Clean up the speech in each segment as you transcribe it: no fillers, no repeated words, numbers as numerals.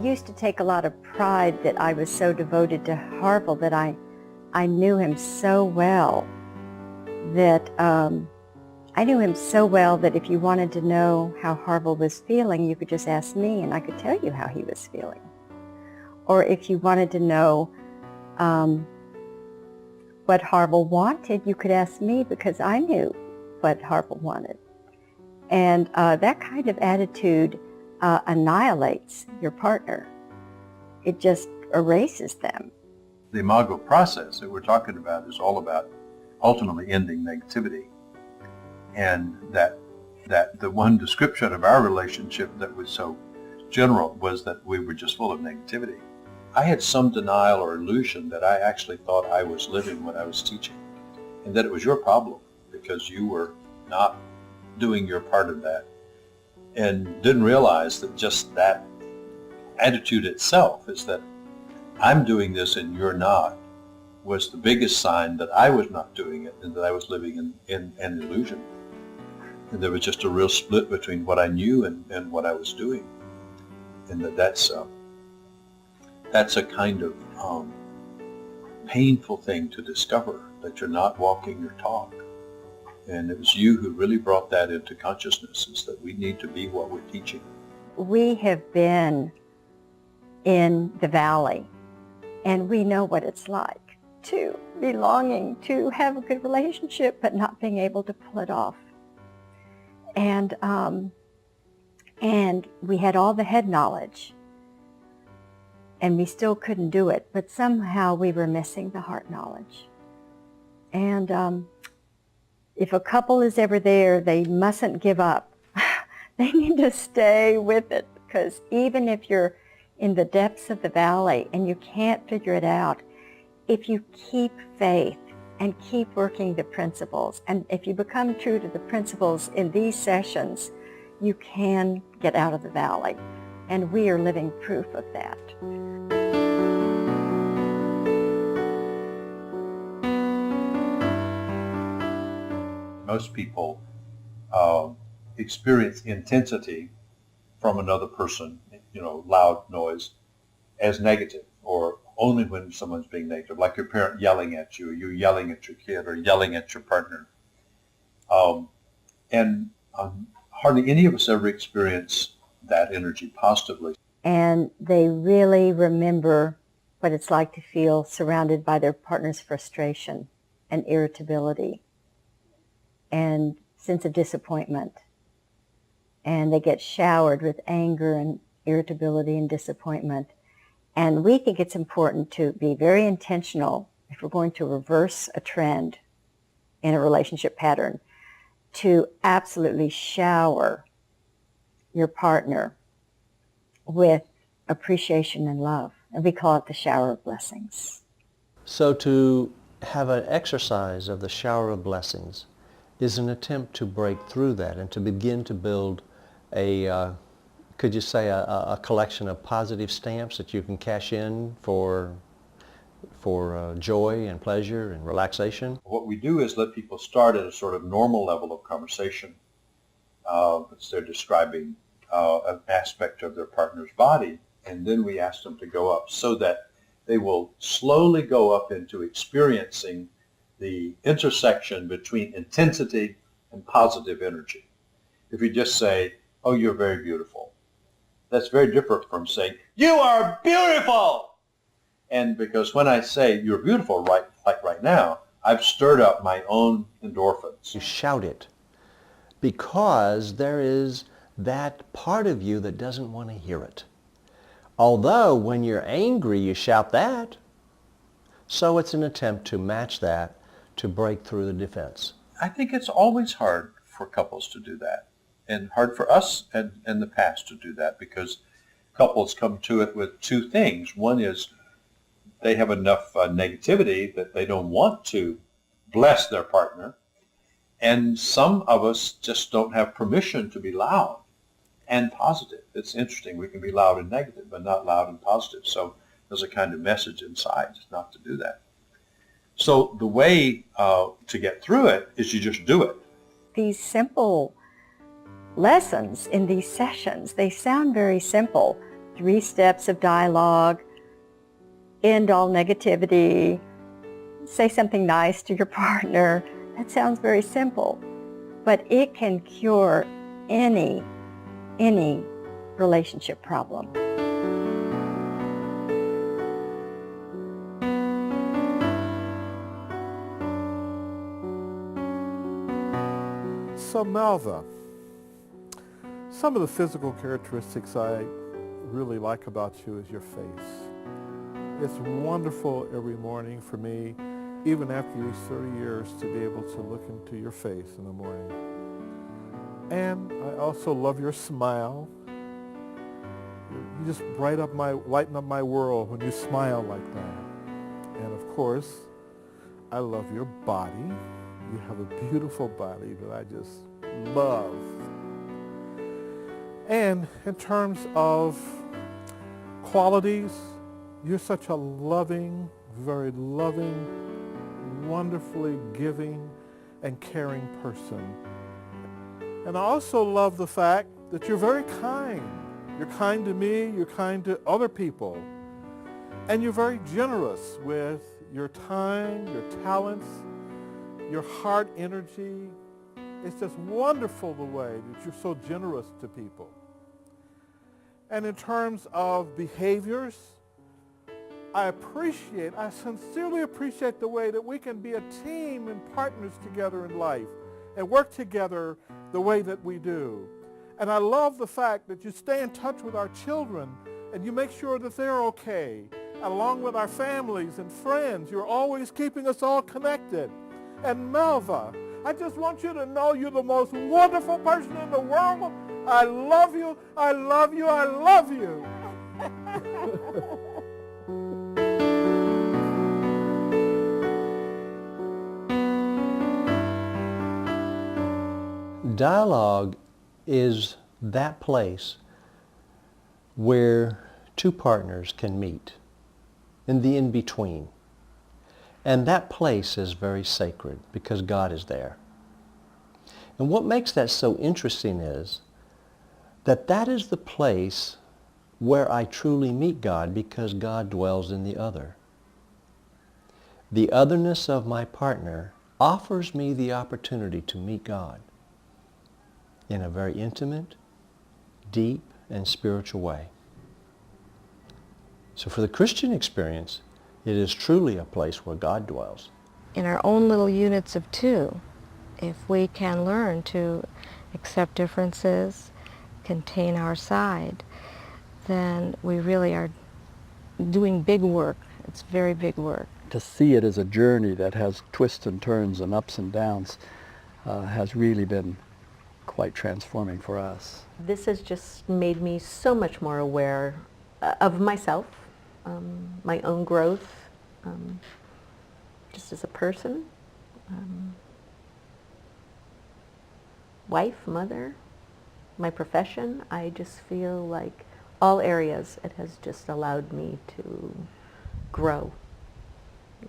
used to take a lot of pride that I was so devoted to Harville, that I knew him so well that if you wanted to know how Harville was feeling, you could just ask me and I could tell you how he was feeling. Or if you wanted to know what Harville wanted, you could ask me because I knew what Harville wanted. And that kind of attitude annihilates your partner. It just erases them. The Imago process that we're talking about is all about ultimately ending negativity. And that the one description of our relationship that was so general was that we were just full of negativity. I had some denial or illusion that I actually thought I was living what I was teaching, and that it was your problem because you were not doing your part of that, and didn't realize that just that attitude itself is that I'm doing this and you're not, was the biggest sign that I was not doing it and that I was living in an illusion. And there was just a real split between what I knew and what I was doing. And that's a kind of painful thing to discover, that you're not walking your talk. And it was you who really brought that into consciousness, is that we need to be what we're teaching. We have been in the valley, and we know what it's like to be longing to have a good relationship, but not being able to pull it off. And we had all the head knowledge, and we still couldn't do it, but somehow we were missing the heart knowledge. And if a couple is ever there, they mustn't give up. They need to stay with it, because even if you're in the depths of the valley and you can't figure it out, if you keep faith and keep working the principles, and if you become true to the principles in these sessions, you can get out of the valley. And we are living proof of that. Most people experience intensity from another person, loud noise, as negative, or only when someone's being negative, like your parent yelling at you, or you yelling at your kid, or yelling at your partner. And hardly any of us ever experience that energy positively. And they really remember what it's like to feel surrounded by their partner's frustration and irritability and sense of disappointment. And they get showered with anger and irritability and disappointment. And we think it's important to be very intentional, if we're going to reverse a trend in a relationship pattern, to absolutely shower your partner with appreciation and love. And we call it the shower of blessings. So to have an exercise of the shower of blessings is an attempt to break through that and to begin to build a collection of positive stamps that you can cash in for joy and pleasure and relaxation? What we do is let people start at a sort of normal level of conversation. They're describing an aspect of their partner's body, and then we ask them to go up so that they will slowly go up into experiencing the intersection between intensity and positive energy. If you just say, "Oh, you're very beautiful," that's very different from saying, "You are beautiful!" And because when I say you're beautiful right now, I've stirred up my own endorphins. You shout it because there is that part of you that doesn't want to hear it. Although when you're angry, you shout that. So it's an attempt to match that, to break through the defense. I think it's always hard for couples to do that, and hard for us in the past to do that, because couples come to it with two things. One is they have enough negativity that they don't want to bless their partner, and some of us just don't have permission to be loud and positive. It's interesting, we can be loud and negative, but not loud and positive. So there's a kind of message inside not to do that. So the way to get through it is you just do it. These simple lessons in these sessions, they sound very simple, 3 steps of dialogue, end all negativity, say something nice to your partner. That sounds very simple, but it can cure any relationship problem. So Melva, some of the physical characteristics I really like about you is your face. It's wonderful every morning for me, even after these 30 years, to be able to look into your face in the morning. And I also love your smile. You just lighten up my world when you smile like that. And of course, I love your body. You have a beautiful body that I just love. And in terms of qualities, you're such a loving, very loving, wonderfully giving and caring person. And I also love the fact that you're very kind. You're kind to me, you're kind to other people. And you're very generous with your time, your talents, your heart energy. It's just wonderful the way that you're so generous to people. And in terms of behaviors, I sincerely appreciate the way that we can be a team and partners together in life and work together the way that we do. And I love the fact that you stay in touch with our children and you make sure that they're okay. Along with our families and friends, you're always keeping us all connected. And Melva, I just want you to know you're the most wonderful person in the world. I love you, I love you, I love you. Dialogue is that place where two partners can meet in the in-between. And that place is very sacred because God is there. And what makes that so interesting is that that is the place where I truly meet God because God dwells in the other. The otherness of my partner offers me the opportunity to meet God in a very intimate, deep, and spiritual way. So for the Christian experience, it is truly a place where God dwells. In our own little units of two, if we can learn to accept differences, contain our side, then we really are doing big work. It's very big work. To see it as a journey that has twists and turns and ups and downs has really been quite transforming for us. This has just made me so much more aware of myself, my own growth, just as a person, wife, mother, my profession. I just feel like all areas it has just allowed me to grow.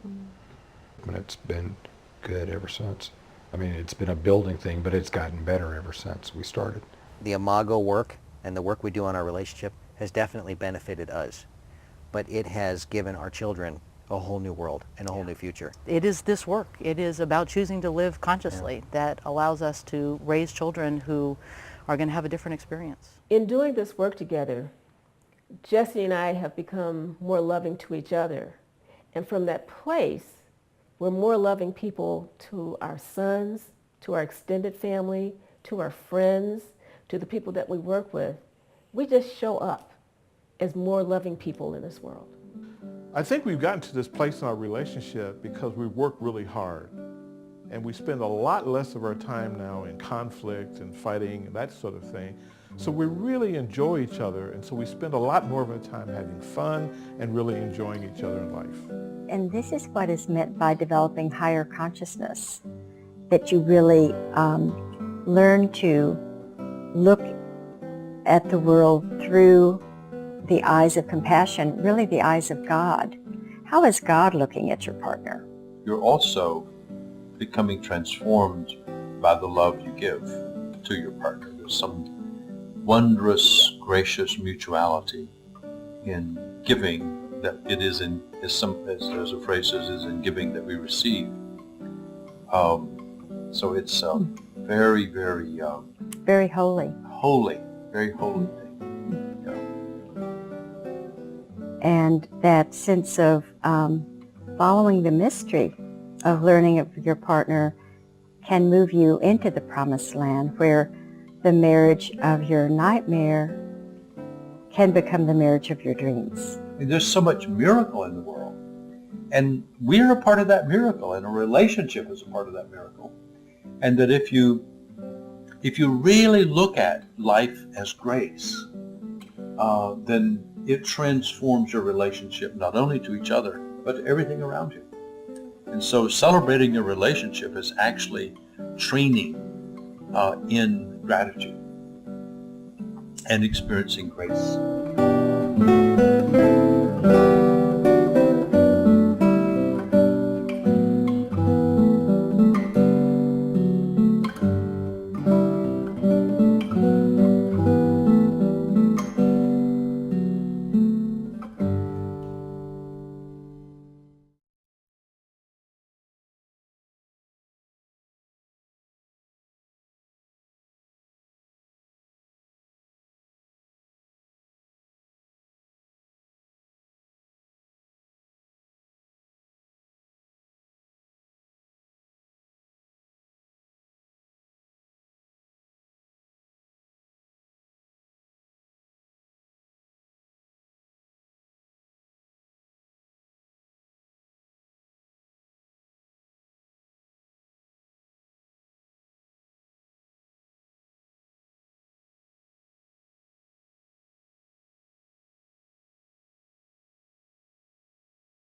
And it's been good ever since. I mean, it's been a building thing, but it's gotten better ever since we started. The Imago work and the work we do on our relationship has definitely benefited us, but it has given our children a whole new world and a whole new future. It is this work. It is about choosing to live consciously that allows us to raise children who are going to have a different experience. In doing this work together, Jesse and I have become more loving to each other. And from that place, we're more loving people to our sons, to our extended family, to our friends, to the people that we work with. We just show up as more loving people in this world. I think we've gotten to this place in our relationship because we work really hard. And we spend a lot less of our time now in conflict and fighting and that sort of thing. So we really enjoy each other, and so we spend a lot more of our time having fun and really enjoying each other in life. And this is what is meant by developing higher consciousness, that you really learn to look at the world through the eyes of compassion, really the eyes of God. How is God looking at your partner? You're also becoming transformed by the love you give to your partner. There's some wondrous, gracious mutuality in giving that it is in, as there's a phrase says, is in giving that we receive. So it's very, very Very holy. holy, very holy thing. And that sense of following the mystery of learning of your partner can move you into the promised land, where the marriage of your nightmare can become the marriage of your dreams. And there's so much miracle in the world. And we're a part of that miracle, and a relationship is a part of that miracle. And that if you really look at life as grace, then it transforms your relationship not only to each other, but to everything around you. And so celebrating your relationship is actually training in gratitude and experiencing grace.